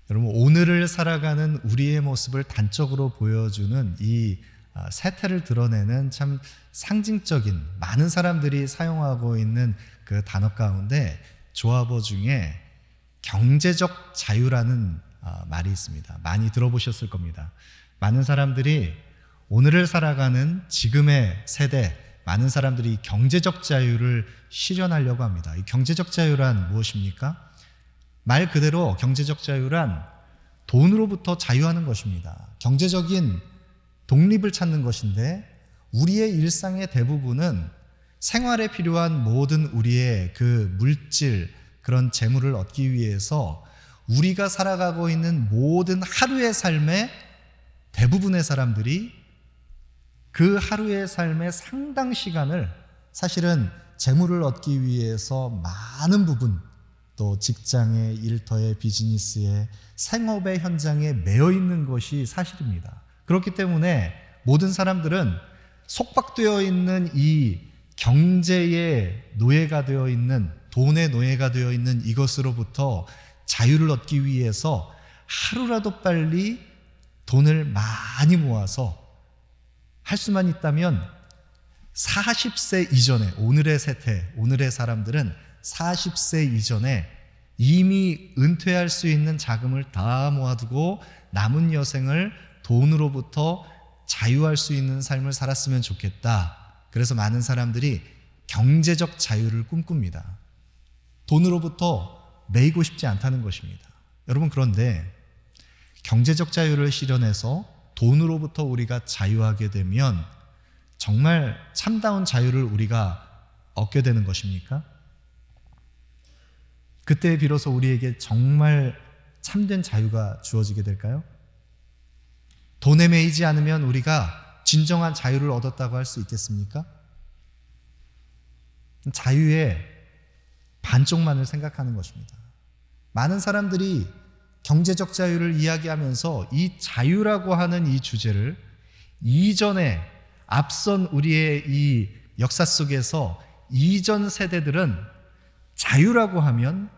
여러분, 오늘을 살아가는 우리의 모습을 단적으로 보여주는 이 세태를 드러내는 참 상징적인, 많은 사람들이 사용하고 있는 그 단어 가운데 조합어 중에 경제적 자유라는 말이 있습니다. 많이 들어보셨을 겁니다. 많은 사람들이 오늘을 살아가는 지금의 세대, 많은 사람들이 경제적 자유를 실현하려고 합니다. 이 경제적 자유란 무엇입니까? 말 그대로 경제적 자유란 돈으로부터 자유하는 것입니다. 경제적인 독립을 찾는 것인데, 우리의 일상의 대부분은 생활에 필요한 모든 우리의 그 물질, 그런 재물을 얻기 위해서 우리가 살아가고 있는 모든 하루의 삶에 대부분의 사람들이 그 하루의 삶의 상당 시간을 사실은 재물을 얻기 위해서 많은 부분, 또 직장의 일터의 비즈니스의 생업의 현장에 매여 있는 것이 사실입니다. 그렇기 때문에 모든 사람들은 속박되어 있는 이 경제의 노예가 되어 있는, 돈의 노예가 되어 있는 이것으로부터 자유를 얻기 위해서 하루라도 빨리 돈을 많이 모아서, 할 수만 있다면 40세 이전에, 오늘의 세태, 오늘의 사람들은 40세 이전에 이미 은퇴할 수 있는 자금을 다 모아두고 남은 여생을 돈으로부터 자유할 수 있는 삶을 살았으면 좋겠다. 그래서 많은 사람들이 경제적 자유를 꿈꿉니다. 돈으로부터 매이고 싶지 않다는 것입니다. 여러분, 그런데 경제적 자유를 실현해서 돈으로부터 우리가 자유하게 되면 정말 참다운 자유를 우리가 얻게 되는 것입니까? 그때 비로소 우리에게 정말 참된 자유가 주어지게 될까요? 돈에 매이지 않으면 우리가 진정한 자유를 얻었다고 할 수 있겠습니까? 자유의 반쪽만을 생각하는 것입니다. 많은 사람들이 경제적 자유를 이야기하면서 이 자유라고 하는 이 주제를 이전에 앞선 우리의 이 역사 속에서 이전 세대들은 자유라고 하면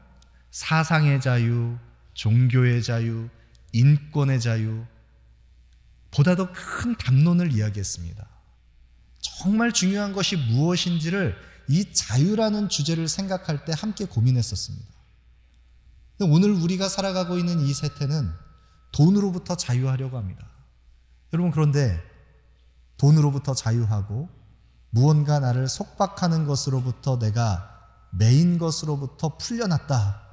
사상의 자유, 종교의 자유, 인권의 자유 보다 더 큰 담론을 이야기했습니다. 정말 중요한 것이 무엇인지를 이 자유라는 주제를 생각할 때 함께 고민했었습니다. 오늘 우리가 살아가고 있는 이 세태는 돈으로부터 자유하려고 합니다. 여러분, 그런데 돈으로부터 자유하고 무언가 나를 속박하는 것으로부터 내가 매인 것으로부터 풀려났다,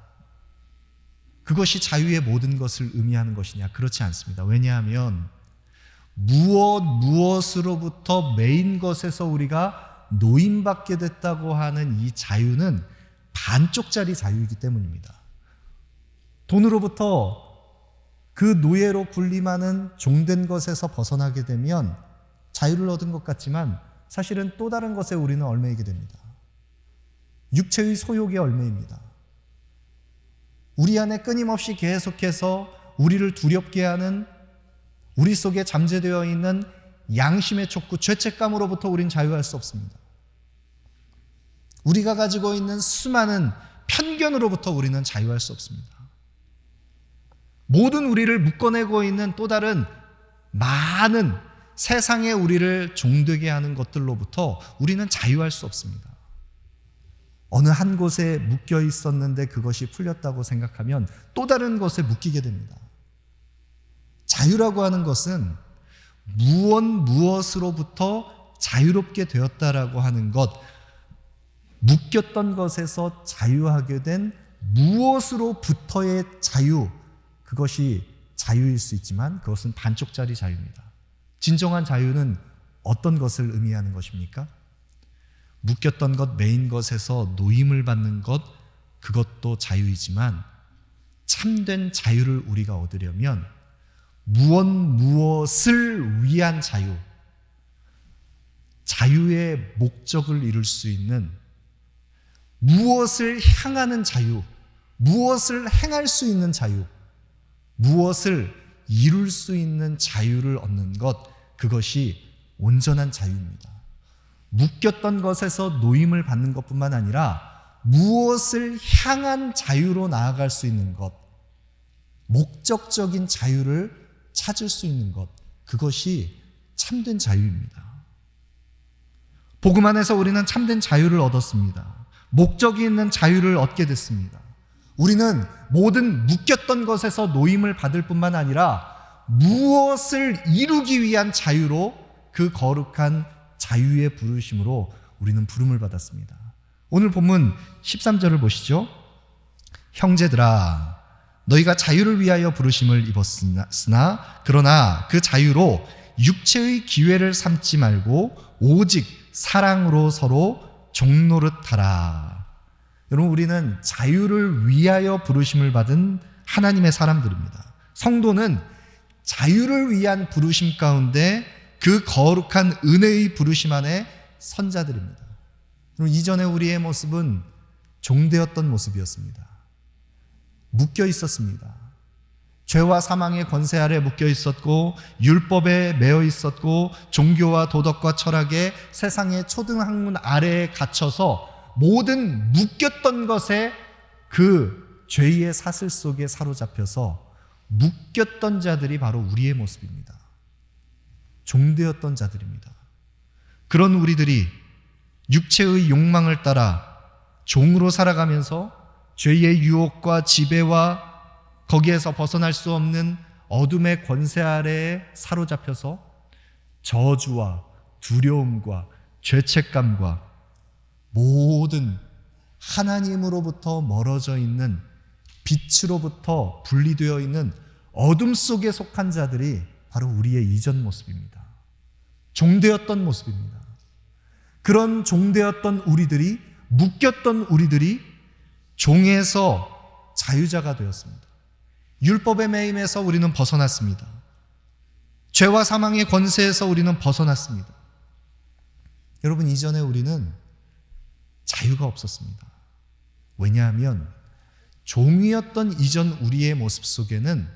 그것이 자유의 모든 것을 의미하는 것이냐? 그렇지 않습니다. 왜냐하면 무엇으로부터 매인 것에서 우리가 노임받게 됐다고 하는 이 자유는 반쪽짜리 자유이기 때문입니다. 돈으로부터 그 노예로 군림하는 종된 것에서 벗어나게 되면 자유를 얻은 것 같지만 사실은 또 다른 것에 우리는 얽매이게 됩니다. 육체의 소욕에 얽매입니다. 우리 안에 끊임없이 계속해서 우리를 두렵게 하는, 우리 속에 잠재되어 있는 양심의 촉구, 죄책감으로부터 우린 자유할 수 없습니다. 우리가 가지고 있는 수많은 편견으로부터 우리는 자유할 수 없습니다. 모든 우리를 묶어내고 있는 또 다른 많은 세상에 우리를 종되게 하는 것들로부터 우리는 자유할 수 없습니다. 어느 한 곳에 묶여 있었는데 그것이 풀렸다고 생각하면 또 다른 것에 묶이게 됩니다. 자유라고 하는 것은 무엇으로부터 자유롭게 되었다라고 하는 것, 묶였던 것에서 자유하게 된 무엇으로부터의 자유, 그것이 자유일 수 있지만 그것은 반쪽짜리 자유입니다. 진정한 자유는 어떤 것을 의미하는 것입니까? 묶였던 것, 매인 것에서 노임을 받는 것, 그것도 자유이지만 참된 자유를 우리가 얻으려면 무엇을 위한 자유, 자유의 목적을 이룰 수 있는, 무엇을 향하는 자유, 무엇을 행할 수 있는 자유, 무엇을 이룰 수 있는 자유를 얻는 것, 그것이 온전한 자유입니다. 묶였던 것에서 노임을 받는 것뿐만 아니라 무엇을 향한 자유로 나아갈 수 있는 것, 목적적인 자유를 찾을 수 있는 것, 그것이 참된 자유입니다. 복음 안에서 우리는 참된 자유를 얻었습니다. 목적이 있는 자유를 얻게 됐습니다. 우리는 모든 묶였던 것에서 노임을 받을 뿐만 아니라 무엇을 이루기 위한 자유로, 그 거룩한 자유의 부르심으로 우리는 부름을 받았습니다. 오늘 본문 13절을 보시죠. 형제들아, 너희가 자유를 위하여 부르심을 입었으나 그러나 그 자유로 육체의 기회를 삼지 말고 오직 사랑으로 서로 종노릇하라. 여러분, 우리는 자유를 위하여 부르심을 받은 하나님의 사람들입니다. 성도는 자유를 위한 부르심 가운데 그 거룩한 은혜의 부르심 안에 선자들입니다. 그럼 이전에 우리의 모습은 종되었던 모습이었습니다. 묶여 있었습니다. 죄와 사망의 권세 아래 묶여 있었고, 율법에 매여 있었고, 종교와 도덕과 철학의 세상의 초등학문 아래에 갇혀서 모든 묶였던 것에 그 죄의 사슬 속에 사로잡혀서 묶였던 자들이 바로 우리의 모습입니다. 종되었던 자들입니다. 그런 우리들이 육체의 욕망을 따라 종으로 살아가면서 죄의 유혹과 지배와 거기에서 벗어날 수 없는 어둠의 권세 아래에 사로잡혀서 저주와 두려움과 죄책감과 모든 하나님으로부터 멀어져 있는, 빛으로부터 분리되어 있는 어둠 속에 속한 자들이 바로 우리의 이전 모습입니다. 종되었던 모습입니다. 그런 종되었던 우리들이, 묶였던 우리들이 종에서 자유자가 되었습니다. 율법의 매임에서 우리는 벗어났습니다. 죄와 사망의 권세에서 우리는 벗어났습니다. 여러분, 이전에 우리는 자유가 없었습니다. 왜냐하면 종이었던 이전 우리의 모습 속에는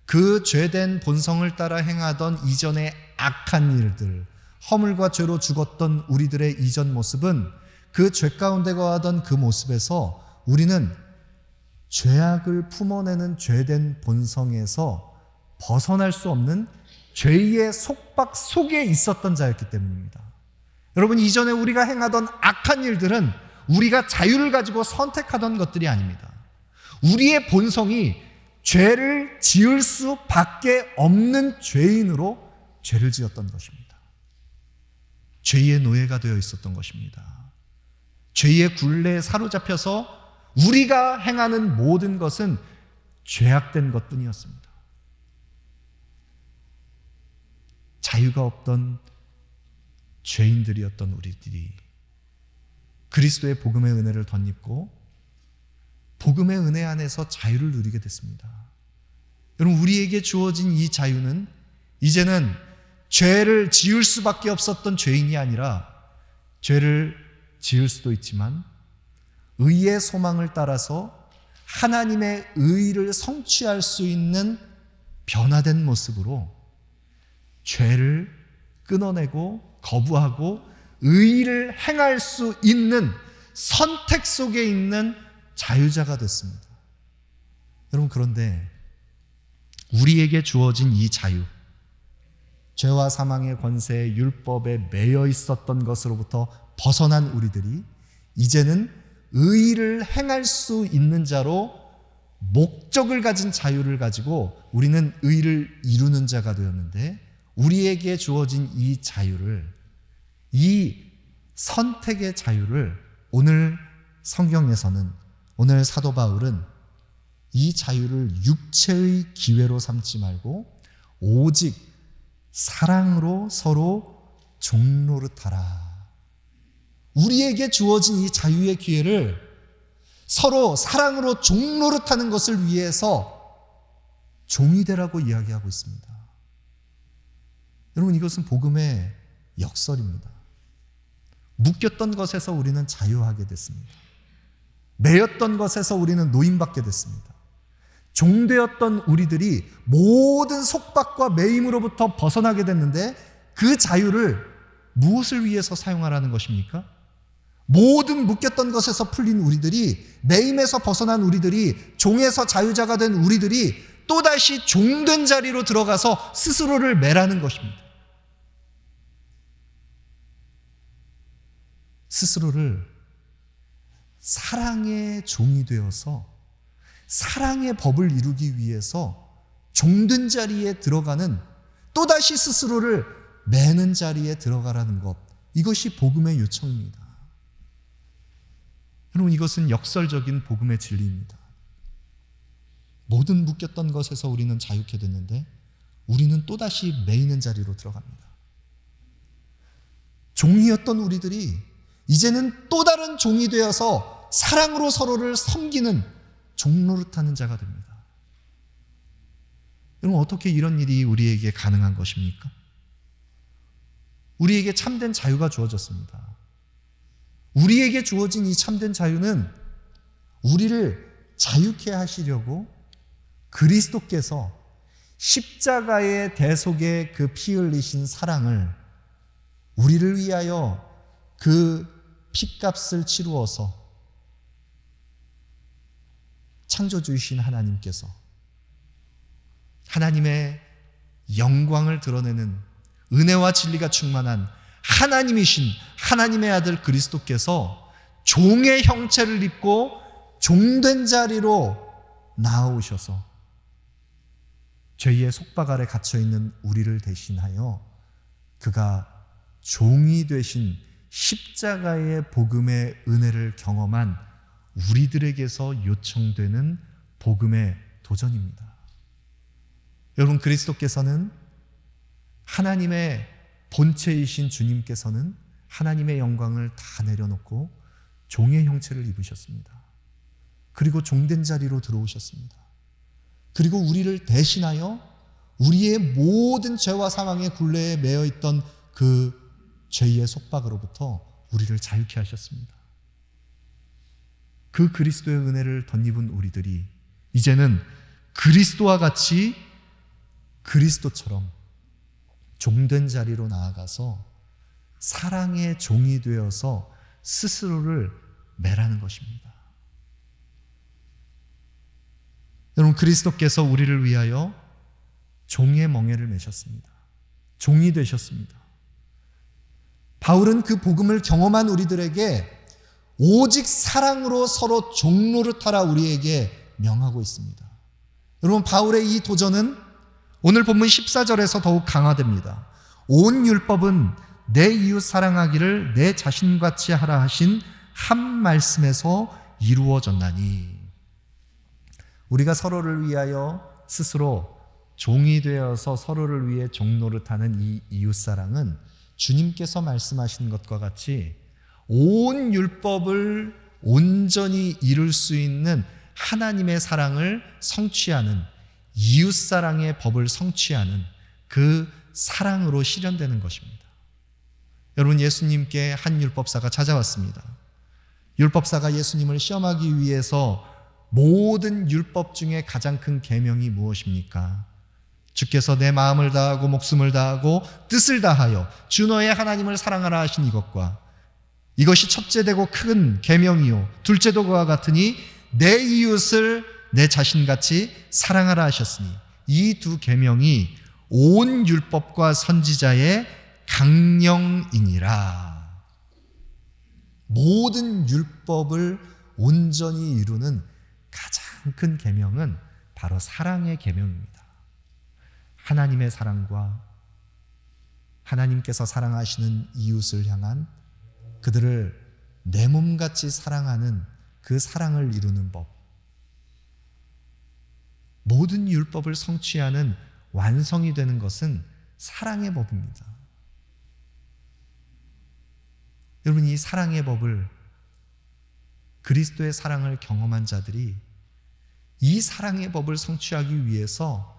그 죄된 본성을 따라 행하던 이전의 악한 일들, 허물과 죄로 죽었던 우리들의 이전 모습은, 그 죄 가운데 거하던 그 모습에서 우리는 죄악을 품어내는 죄된 본성에서 벗어날 수 없는 죄의 속박 속에 있었던 자였기 때문입니다. 여러분, 이전에 우리가 행하던 악한 일들은 우리가 자유를 가지고 선택하던 것들이 아닙니다. 우리의 본성이 죄를 지을 수밖에 없는 죄인으로 죄를 지었던 것입니다. 죄의 노예가 되어 있었던 것입니다. 죄의 굴레에 사로잡혀서 우리가 행하는 모든 것은 죄악된 것뿐이었습니다. 자유가 없던 죄인들이었던 우리들이 그리스도의 복음의 은혜를 덧입고 복음의 은혜 안에서 자유를 누리게 됐습니다. 여러분, 우리에게 주어진 이 자유는 이제는 죄를 지을 수밖에 없었던 죄인이 아니라, 죄를 지을 수도 있지만 의의 소망을 따라서 하나님의 의를 성취할 수 있는 변화된 모습으로 죄를 끊어내고 거부하고 의를 행할 수 있는 선택 속에 있는 자유자가 됐습니다. 여러분, 그런데 우리에게 주어진 이 자유, 죄와 사망의 권세의 율법에 매여 있었던 것으로부터 벗어난 우리들이 이제는 의를 행할 수 있는 자로 목적을 가진 자유를 가지고 우리는 의를 이루는 자가 되었는데, 우리에게 주어진 이 자유를, 이 선택의 자유를 오늘 성경에서는, 오늘 사도 바울은 이 자유를 육체의 기회로 삼지 말고 오직 사랑으로 서로 종노릇하라. 우리에게 주어진 이 자유의 기회를 서로 사랑으로 종노릇하는 것을 위해서 종이 되라고 이야기하고 있습니다. 여러분, 이것은 복음의 역설입니다. 묶였던 것에서 우리는 자유하게 됐습니다. 매였던 것에서 우리는 노임받게 됐습니다. 종되었던 우리들이 모든 속박과 매임으로부터 벗어나게 됐는데, 그 자유를 무엇을 위해서 사용하라는 것입니까? 모든 묶였던 것에서 풀린 우리들이, 매임에서 벗어난 우리들이, 종에서 자유자가 된 우리들이 또다시 종된 자리로 들어가서 스스로를 매라는 것입니다. 스스로를 사랑의 종이 되어서 사랑의 법을 이루기 위해서 종된 자리에 들어가는, 또다시 스스로를 매는 자리에 들어가라는 것, 이것이 복음의 요청입니다. 여러분, 이것은 역설적인 복음의 진리입니다. 모든 묶였던 것에서 우리는 자유케 됐는데 우리는 또다시 매이는 자리로 들어갑니다. 종이었던 우리들이 이제는 또 다른 종이 되어서 사랑으로 서로를 섬기는 종노릇하는 자가 됩니다. 여러분, 어떻게 이런 일이 우리에게 가능한 것입니까? 우리에게 참된 자유가 주어졌습니다. 우리에게 주어진 이 참된 자유는 우리를 자유케 하시려고 그리스도께서 십자가의 대속의 그 피 흘리신 사랑을, 우리를 위하여 그 핏값을 치루어서 창조주이신 하나님께서 하나님의 영광을 드러내는 은혜와 진리가 충만한 하나님이신 하나님의 아들 그리스도께서 종의 형체를 입고 종된 자리로 나아오셔서 죄의 속박 아래 갇혀있는 우리를 대신하여 그가 종이 되신 십자가의 복음의 은혜를 경험한 우리들에게서 요청되는 복음의 도전입니다. 여러분, 그리스도께서는, 하나님의 본체이신 주님께서는 하나님의 영광을 다 내려놓고 종의 형체를 입으셨습니다. 그리고 종된 자리로 들어오셨습니다. 그리고 우리를 대신하여 우리의 모든 죄와 사망의 굴레에 매여 있던 그 죄의 속박으로부터 우리를 자유케 하셨습니다. 그 그리스도의 은혜를 덧입은 우리들이 이제는 그리스도와 같이 그리스도처럼 종된 자리로 나아가서 사랑의 종이 되어서 스스로를 매라는 것입니다. 여러분, 그리스도께서 우리를 위하여 종의 멍에를 매셨습니다. 종이 되셨습니다. 바울은 그 복음을 경험한 우리들에게 오직 사랑으로 서로 종노릇하라 우리에게 명하고 있습니다. 여러분, 바울의 이 도전은 오늘 본문 14절에서 더욱 강화됩니다. 온 율법은 내 이웃 사랑하기를 내 자신같이 하라 하신 한 말씀에서 이루어졌나니, 우리가 서로를 위하여 스스로 종이 되어서 서로를 위해 종노릇하는 이 이웃사랑은 주님께서 말씀하신 것과 같이 온 율법을 온전히 이룰 수 있는 하나님의 사랑을 성취하는, 이웃사랑의 법을 성취하는 그 사랑으로 실현되는 것입니다. 여러분, 예수님께 한 율법사가 찾아왔습니다. 율법사가 예수님을 시험하기 위해서 모든 율법 중에 가장 큰 계명이 무엇입니까? 주께서 내 마음을 다하고 목숨을 다하고 뜻을 다하여 주 너의 하나님을 사랑하라 하신 이것과, 이것이 첫째 되고 큰 계명이요 둘째도 그와 같으니 내 이웃을 내 자신같이 사랑하라 하셨으니, 이 두 계명이 온 율법과 선지자의 강령이니라. 모든 율법을 온전히 이루는 가장 큰 계명은 바로 사랑의 계명입니다. 하나님의 사랑과 하나님께서 사랑하시는 이웃을 향한, 그들을 내 몸같이 사랑하는 그 사랑을 이루는 법, 모든 율법을 성취하는 완성이 되는 것은 사랑의 법입니다. 여러분, 이 사랑의 법을, 그리스도의 사랑을 경험한 자들이 이 사랑의 법을 성취하기 위해서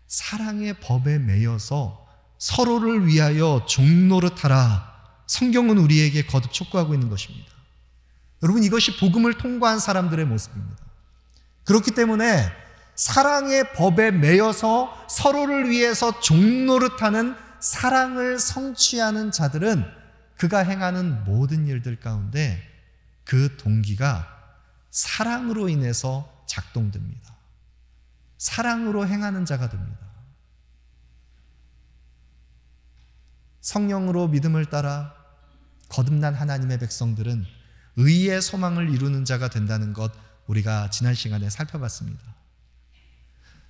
사랑의 법에 매여서 서로를 위하여 종노릇하라, 성경은 우리에게 거듭 촉구하고 있는 것입니다. 여러분, 이것이 복음을 통과한 사람들의 모습입니다. 그렇기 때문에 사랑의 법에 매여서 서로를 위해서 종노릇하는 사랑을 성취하는 자들은 그가 행하는 모든 일들 가운데 그 동기가 사랑으로 인해서 작동됩니다. 사랑으로 행하는 자가 됩니다. 성령으로 믿음을 따라 거듭난 하나님의 백성들은 의의 소망을 이루는 자가 된다는 것, 우리가 지난 시간에 살펴봤습니다.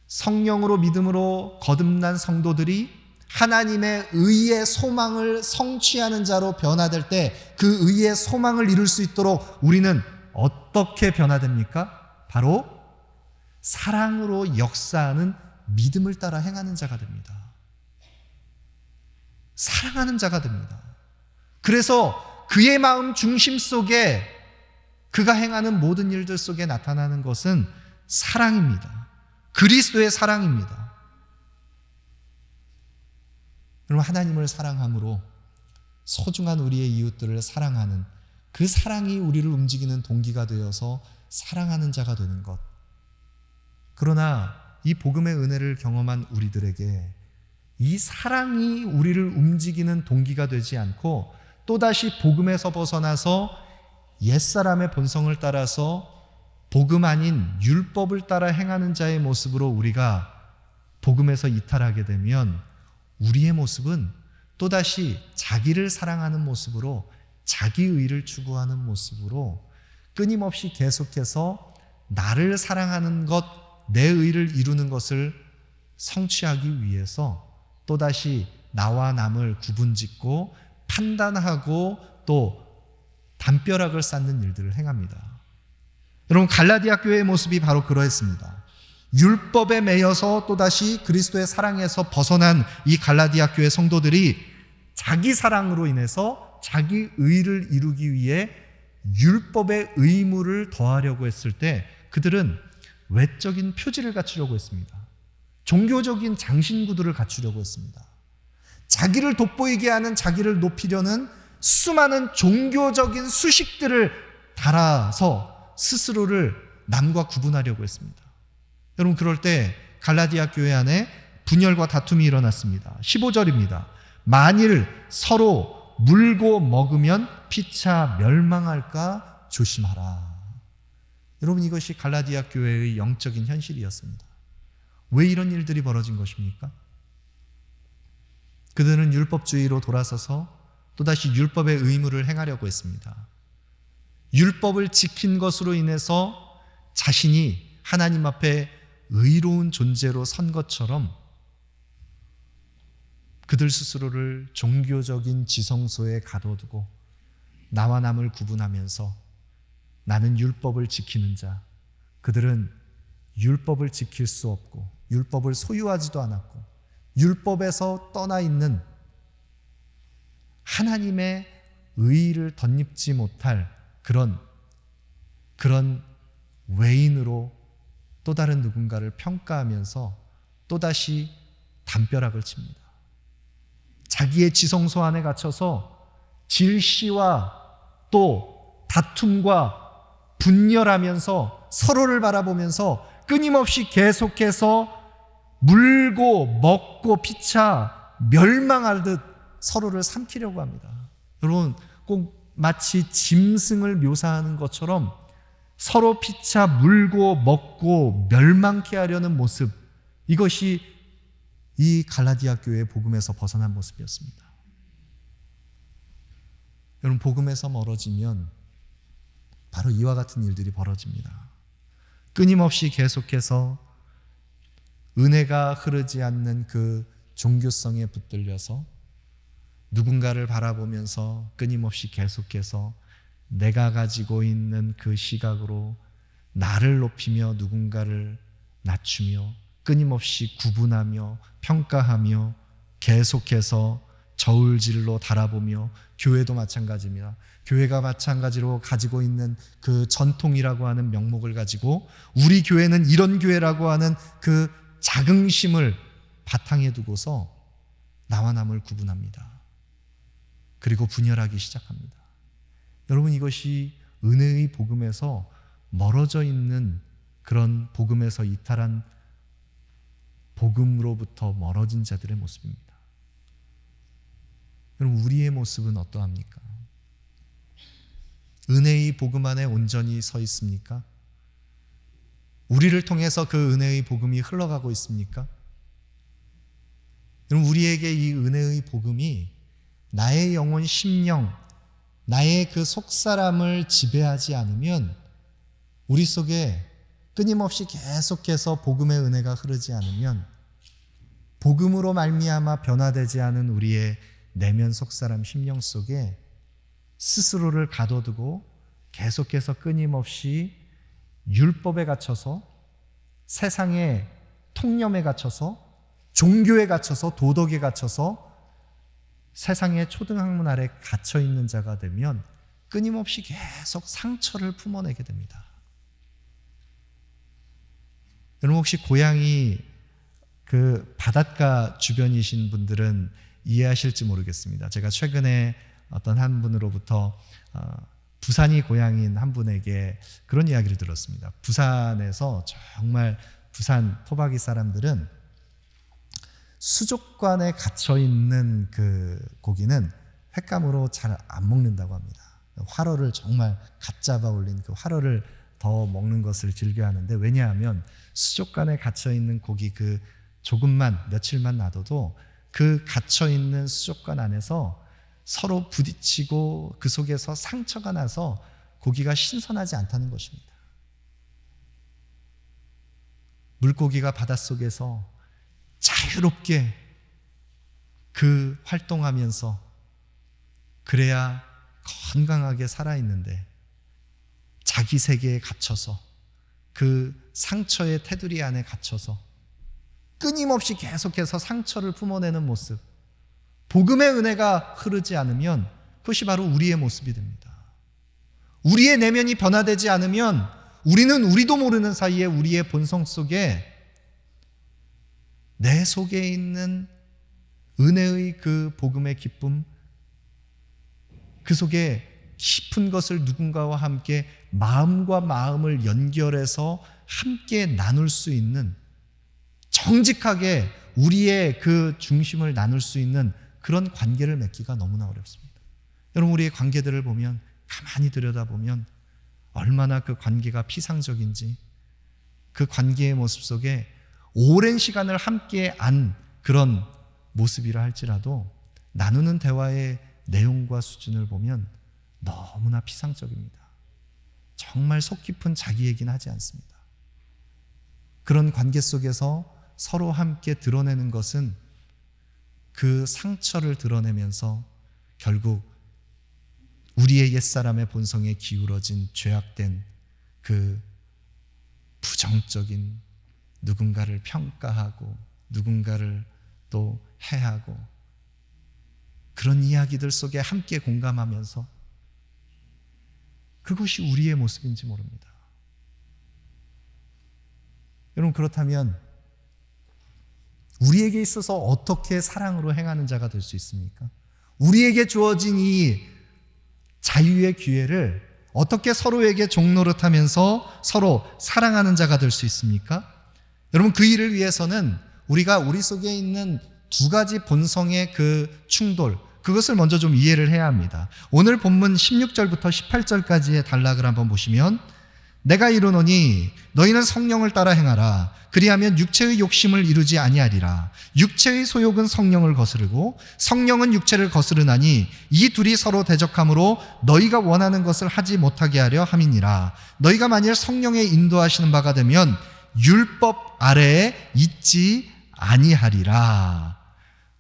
성령으로 믿음으로 거듭난 성도들이 하나님의 의의 소망을 성취하는 자로 변화될 때 그 의의 소망을 이룰 수 있도록 우리는 어떻게 변화됩니까? 바로 사랑으로 역사하는 믿음을 따라 행하는 자가 됩니다. 사랑하는 자가 됩니다. 그래서 그의 마음 중심 속에 그가 행하는 모든 일들 속에 나타나는 것은 사랑입니다. 그리스도의 사랑입니다. 여러분, 하나님을 사랑함으로 소중한 우리의 이웃들을 사랑하는 그 사랑이 우리를 움직이는 동기가 되어서 사랑하는 자가 되는 것. 그러나 이 복음의 은혜를 경험한 우리들에게 이 사랑이 우리를 움직이는 동기가 되지 않고 또다시 복음에서 벗어나서 옛사람의 본성을 따라서 복음 아닌 율법을 따라 행하는 자의 모습으로 우리가 복음에서 이탈하게 되면 우리의 모습은 또다시 자기를 사랑하는 모습으로, 자기 의를 추구하는 모습으로 끊임없이 계속해서 나를 사랑하는 것, 내 의를 이루는 것을 성취하기 위해서 또다시 나와 남을 구분짓고 판단하고 또 담벼락을 쌓는 일들을 행합니다. 여러분, 갈라디아 교회의 모습이 바로 그러했습니다. 율법에 매여서 또다시 그리스도의 사랑에서 벗어난 이 갈라디아 교회 성도들이 자기 사랑으로 인해서 자기 의를 이루기 위해 율법의 의무를 더하려고 했을 때 그들은 외적인 표지를 갖추려고 했습니다. 종교적인 장신구들을 갖추려고 했습니다. 자기를 돋보이게 하는, 자기를 높이려는 수많은 종교적인 수식들을 달아서 스스로를 남과 구분하려고 했습니다. 여러분, 그럴 때 갈라디아 교회 안에 분열과 다툼이 일어났습니다. 15절입니다. 만일 서로 물고 먹으면 피차 멸망할까 조심하라. 여러분, 이것이 갈라디아 교회의 영적인 현실이었습니다. 왜 이런 일들이 벌어진 것입니까? 그들은 율법주의로 돌아서서 또다시 율법의 의무를 행하려고 했습니다. 율법을 지킨 것으로 인해서 자신이 하나님 앞에 의로운 존재로 선 것처럼 그들 스스로를 종교적인 지성소에 가둬두고 나와 남을 구분하면서 나는 율법을 지키는 자, 그들은 율법을 지킬 수 없고 율법을 소유하지도 않았고 율법에서 떠나 있는 하나님의 의의를 덧입지 못할 그런 외인으로 또 다른 누군가를 평가하면서 또다시 담벼락을 칩니다. 자기의 지성소 안에 갇혀서 질시와 또 다툼과 분열하면서 서로를 바라보면서 끊임없이 계속해서 물고 먹고 피차 멸망하듯 서로를 삼키려고 합니다. 여러분, 꼭 마치 짐승을 묘사하는 것처럼 서로 피차 물고 먹고 멸망케 하려는 모습, 이것이 이 갈라디아 교회의 복음에서 벗어난 모습이었습니다. 여러분, 복음에서 멀어지면 바로 이와 같은 일들이 벌어집니다. 끊임없이 계속해서 은혜가 흐르지 않는 그 종교성에 붙들려서 누군가를 바라보면서 끊임없이 계속해서 내가 가지고 있는 그 시각으로 나를 높이며 누군가를 낮추며 끊임없이 구분하며 평가하며 계속해서 저울질로 달아보며, 교회도 마찬가지입니다. 교회가 마찬가지로 가지고 있는 그 전통이라고 하는 명목을 가지고 우리 교회는 이런 교회라고 하는 그 자긍심을 바탕에 두고서 나와 남을 구분합니다. 그리고 분열하기 시작합니다. 여러분, 이것이 은혜의 복음에서 멀어져 있는 그런 복음에서 이탈한 복음으로부터 멀어진 자들의 모습입니다. 여러분, 우리의 모습은 어떠합니까? 은혜의 복음 안에 온전히 서 있습니까? 우리를 통해서 그 은혜의 복음이 흘러가고 있습니까? 여러분, 우리에게 이 은혜의 복음이 나의 영혼, 심령, 나의 그 속사람을 지배하지 않으면, 우리 속에 끊임없이 계속해서 복음의 은혜가 흐르지 않으면, 복음으로 말미암아 변화되지 않은 우리의 내면 속사람, 심령 속에 스스로를 가둬두고 계속해서 끊임없이 율법에 갇혀서, 세상의 통념에 갇혀서, 종교에 갇혀서, 도덕에 갇혀서 세상의 초등학문 아래 갇혀있는 자가 되면 끊임없이 계속 상처를 품어내게 됩니다. 여러분, 혹시 고향이 그 바닷가 주변이신 분들은 이해하실지 모르겠습니다. 제가 최근에 어떤 한 분으로부터 부산이 고향인 한 분에게 그런 이야기를 들었습니다. 부산에서 정말 부산 토박이 사람들은 수족관에 갇혀있는 그 고기는 횟감으로 잘 안 먹는다고 합니다. 화로를 정말 갓 잡아 올린 그 화로를 더 먹는 것을 즐겨하는데, 왜냐하면 수족관에 갇혀있는 고기 그 조금만 며칠만 놔둬도 그 갇혀있는 수족관 안에서 서로 부딪히고 그 속에서 상처가 나서 고기가 신선하지 않다는 것입니다. 물고기가 바닷속에서 자유롭게 그 활동하면서 그래야 건강하게 살아있는데, 자기 세계에 갇혀서 그 상처의 테두리 안에 갇혀서 끊임없이 계속해서 상처를 품어내는 모습, 복음의 은혜가 흐르지 않으면 그것이 바로 우리의 모습이 됩니다. 우리의 내면이 변화되지 않으면 우리는 우리도 모르는 사이에 우리의 본성 속에, 내 속에 있는 은혜의 그 복음의 기쁨, 그 속에 깊은 것을 누군가와 함께 마음과 마음을 연결해서 함께 나눌 수 있는, 정직하게 우리의 그 중심을 나눌 수 있는 그런 관계를 맺기가 너무나 어렵습니다. 여러분, 우리의 관계들을 보면, 가만히 들여다보면 얼마나 그 관계가 피상적인지, 그 관계의 모습 속에 오랜 시간을 함께 안 그런 모습이라 할지라도 나누는 대화의 내용과 수준을 보면 너무나 피상적입니다. 정말 속 깊은 자기 얘기는 하지 않습니다. 그런 관계 속에서 서로 함께 드러내는 것은 그 상처를 드러내면서 결국 우리의 옛사람의 본성에 기울어진 죄악된 그 부정적인, 누군가를 평가하고 누군가를 또 해하고 그런 이야기들 속에 함께 공감하면서, 그것이 우리의 모습인지 모릅니다. 여러분, 그렇다면 우리에게 있어서 어떻게 사랑으로 행하는 자가 될 수 있습니까? 우리에게 주어진 이 자유의 기회를 어떻게 서로에게 종노릇하면서 서로 사랑하는 자가 될 수 있습니까? 여러분, 그 일을 위해서는 우리가 우리 속에 있는 두 가지 본성의 그 충돌, 그것을 먼저 좀 이해를 해야 합니다. 오늘 본문 16절부터 18절까지의 단락을 한번 보시면, 내가 이르노니 너희는 성령을 따라 행하라. 그리하면 육체의 욕심을 이루지 아니하리라. 육체의 소욕은 성령을 거스르고 성령은 육체를 거스르나니 이 둘이 서로 대적함으로 너희가 원하는 것을 하지 못하게 하려 함이니라. 너희가 만일 성령의 인도하시는 바가 되면 율법 아래에 있지 아니하리라.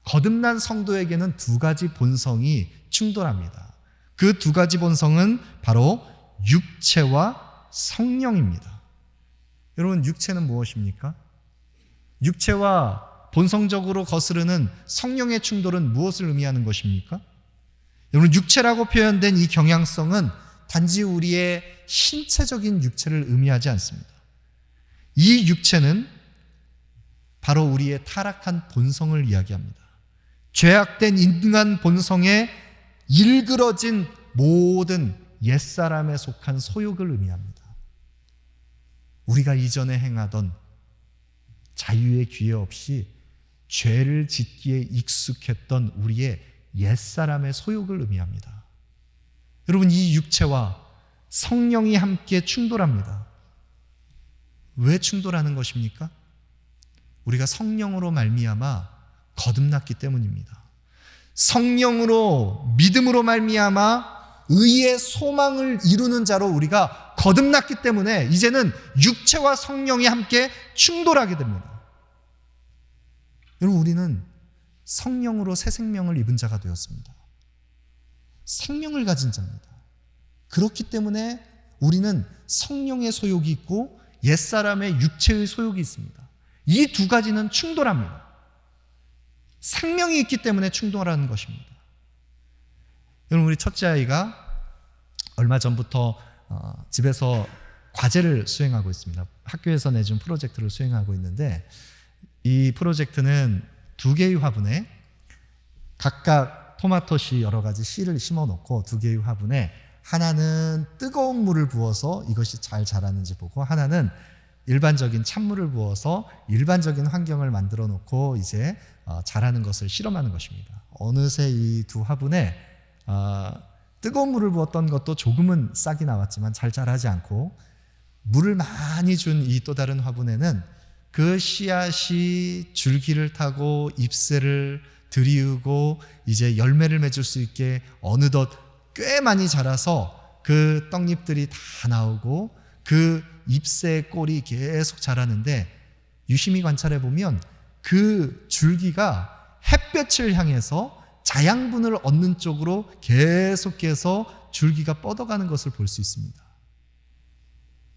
거듭난 성도에게는 두 가지 본성이 충돌합니다. 그 두 가지 본성은 바로 육체와 성령입니다. 여러분, 육체는 무엇입니까? 육체와 본성적으로 거스르는 성령의 충돌은 무엇을 의미하는 것입니까? 여러분, 육체라고 표현된 이 경향성은 단지 우리의 신체적인 육체를 의미하지 않습니다. 이 육체는 바로 우리의 타락한 본성을 이야기합니다. 죄악된 인간 본성에 일그러진 모든 옛사람에 속한 소욕을 의미합니다. 우리가 이전에 행하던 자유의 기회 없이 죄를 짓기에 익숙했던 우리의 옛사람의 소욕을 의미합니다. 여러분, 이 육체와 성령이 함께 충돌합니다. 왜 충돌하는 것입니까? 우리가 성령으로 말미암아 거듭났기 때문입니다. 성령으로 믿음으로 말미암아 의의 소망을 이루는 자로 우리가 거듭났기 때문에 이제는 육체와 성령이 함께 충돌하게 됩니다. 여러분, 우리는 성령으로 새 생명을 입은 자가 되었습니다. 생명을 가진 자입니다. 그렇기 때문에 우리는 성령의 소욕이 있고 옛사람의 육체의 소욕이 있습니다. 이 두 가지는 충돌합니다. 생명이 있기 때문에 충돌하는 것입니다. 여러분, 우리 첫째 아이가 얼마 전부터 집에서 과제를 수행하고 있습니다. 학교에서 내준 프로젝트를 수행하고 있는데, 이 프로젝트는 2개의 화분에 각각 토마토씨 여러 가지 씨를 심어 놓고 2개의 화분에 하나는 뜨거운 물을 부어서 이것이 잘 자라는지 보고, 하나는 일반적인 찬물을 부어서 일반적인 환경을 만들어 놓고 이제 자라는 것을 실험하는 것입니다. 어느새 이 두 화분에 뜨거운 물을 부었던 것도 조금은 싹이 나왔지만 잘 자라지 않고, 물을 많이 준 이 또 다른 화분에는 그 씨앗이 줄기를 타고 잎새를 들이우고 이제 열매를 맺을 수 있게 어느덧 꽤 많이 자라서 그 떡잎들이 다 나오고 그 잎새의 꼴이 계속 자라는데, 유심히 관찰해 보면 그 줄기가 햇볕을 향해서 자양분을 얻는 쪽으로 계속해서 줄기가 뻗어가는 것을 볼 수 있습니다.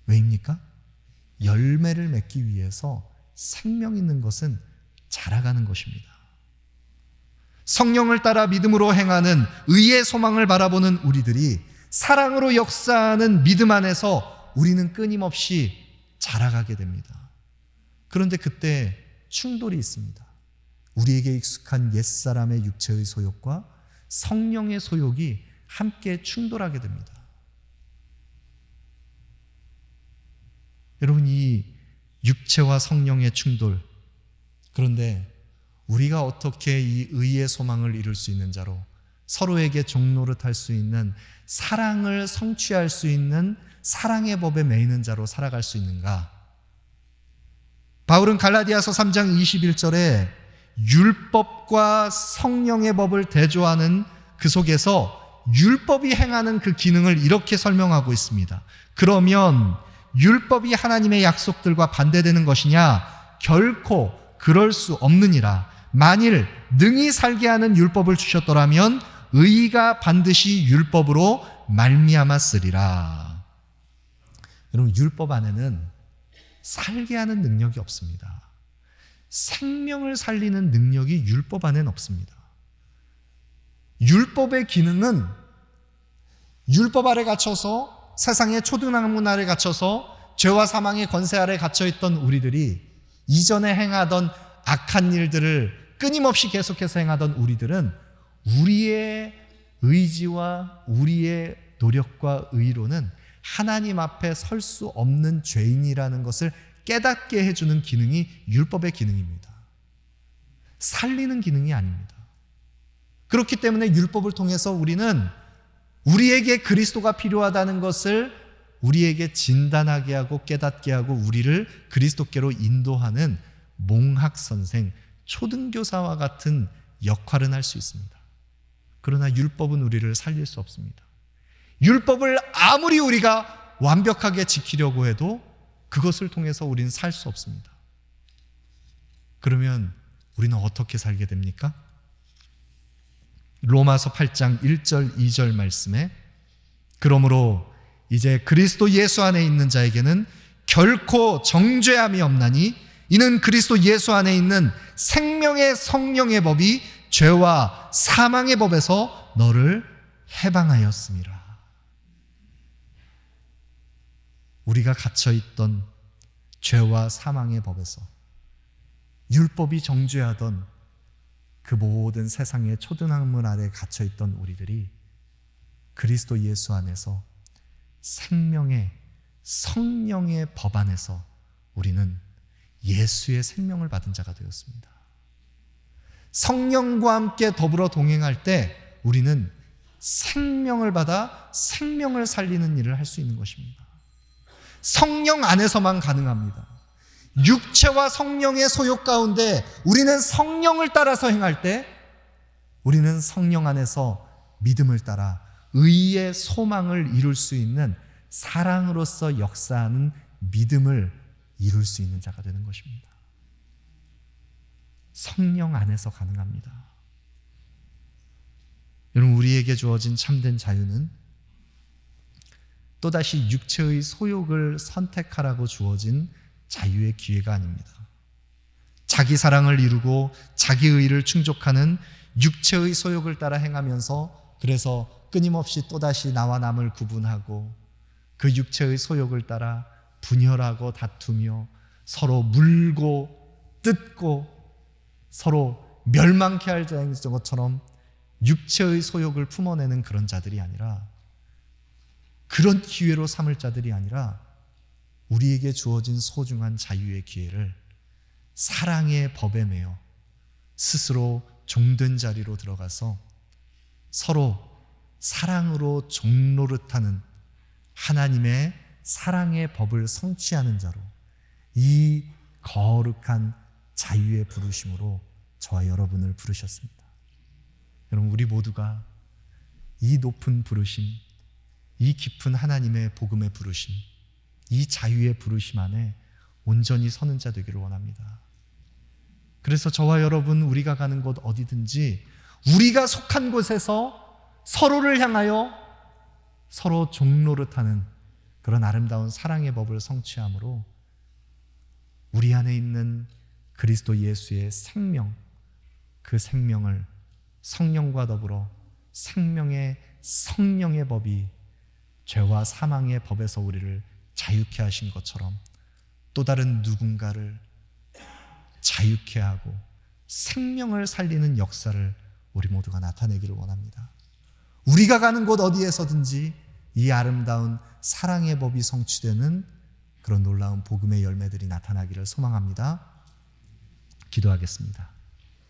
왜입니까? 열매를 맺기 위해서 생명 있는 것은 자라가는 것입니다. 성령을 따라 믿음으로 행하는 의의 소망을 바라보는 우리들이 사랑으로 역사하는 믿음 안에서 우리는 끊임없이 자라가게 됩니다. 그런데 그때 충돌이 있습니다. 우리에게 익숙한 옛사람의 육체의 소욕과 성령의 소욕이 함께 충돌하게 됩니다. 여러분, 이 육체와 성령의 충돌, 그런데 우리가 어떻게 이 의의 소망을 이룰 수 있는 자로 서로에게 종노릇할 수 있는, 사랑을 성취할 수 있는 사랑의 법에 매이는 자로 살아갈 수 있는가? 바울은 갈라디아서 3장 21절에 율법과 성령의 법을 대조하는 그 속에서 율법이 행하는 그 기능을 이렇게 설명하고 있습니다. 그러면 율법이 하나님의 약속들과 반대되는 것이냐? 결코 그럴 수 없느니라. 만일 능히 살게 하는 율법을 주셨더라면 의가 반드시 율법으로 말미암았으리라. 여러분, 율법 안에는 살게 하는 능력이 없습니다. 생명을 살리는 능력이 율법 안에는 없습니다. 율법의 기능은 율법 아래 갇혀서, 세상의 초등학문 아래 갇혀서 죄와 사망의 권세 아래 갇혀있던 우리들이, 이전에 행하던 악한 일들을 끊임없이 계속해서 행하던 우리들은 우리의 의지와 우리의 노력과 의로는 하나님 앞에 설 수 없는 죄인이라는 것을 깨닫게 해주는 기능이 율법의 기능입니다. 살리는 기능이 아닙니다. 그렇기 때문에 율법을 통해서 우리는 우리에게 그리스도가 필요하다는 것을 우리에게 진단하게 하고 깨닫게 하고 우리를 그리스도께로 인도하는 몽학선생, 초등교사와 같은 역할은 할 수 있습니다. 그러나 율법은 우리를 살릴 수 없습니다. 율법을 아무리 우리가 완벽하게 지키려고 해도 그것을 통해서 우리는 살 수 없습니다. 그러면 우리는 어떻게 살게 됩니까? 로마서 8장 1절 2절 말씀에, 그러므로 이제 그리스도 예수 안에 있는 자에게는 결코 정죄함이 없나니 이는 그리스도 예수 안에 있는 생명의 성령의 법이 죄와 사망의 법에서 너를 해방하였음이라. 우리가 갇혀있던 죄와 사망의 법에서, 율법이 정죄하던 그 모든 세상의 초등학문 아래 갇혀있던 우리들이 그리스도 예수 안에서 생명의 성령의 법 안에서 우리는 예수의 생명을 받은 자가 되었습니다. 성령과 함께 더불어 동행할 때 우리는 생명을 받아 생명을 살리는 일을 할 수 있는 것입니다. 성령 안에서만 가능합니다. 육체와 성령의 소욕 가운데 우리는 성령을 따라서 행할 때 우리는 성령 안에서 믿음을 따라 의의 소망을 이룰 수 있는 사랑으로서 역사하는 믿음을 이룰 수 있는 자가 되는 것입니다. 성령 안에서 가능합니다. 여러분, 우리에게 주어진 참된 자유는 또다시 육체의 소욕을 선택하라고 주어진 자유의 기회가 아닙니다. 자기 사랑을 이루고 자기 의를 충족하는 육체의 소욕을 따라 행하면서 그래서 끊임없이 또다시 나와 남을 구분하고 그 육체의 소욕을 따라 분열하고 다투며 서로 물고 뜯고 서로 멸망케 할 것처럼 육체의 소욕을 품어내는 그런 자들이 아니라, 그런 기회로 삼을 자들이 아니라 우리에게 주어진 소중한 자유의 기회를 사랑의 법에 매여 스스로 종된 자리로 들어가서 서로 사랑으로 종노릇하는 하나님의 사랑의 법을 성취하는 자로 이 거룩한 자유의 부르심으로 저와 여러분을 부르셨습니다. 여러분, 우리 모두가 이 높은 부르심, 이 깊은 하나님의 복음의 부르심, 이 자유의 부르심 안에 온전히 서는 자 되기를 원합니다. 그래서 저와 여러분, 우리가 가는 곳 어디든지 우리가 속한 곳에서 서로를 향하여 서로 종노릇하는 그런 아름다운 사랑의 법을 성취함으로 우리 안에 있는 그리스도 예수의 생명, 그 생명을 성령과 더불어 생명의 성령의 법이 죄와 사망의 법에서 우리를 자유케 하신 것처럼 또 다른 누군가를 자유케 하고 생명을 살리는 역사를 우리 모두가 나타내기를 원합니다. 우리가 가는 곳 어디에서든지 이 아름다운 사랑의 법이 성취되는 그런 놀라운 복음의 열매들이 나타나기를 소망합니다. 기도하겠습니다.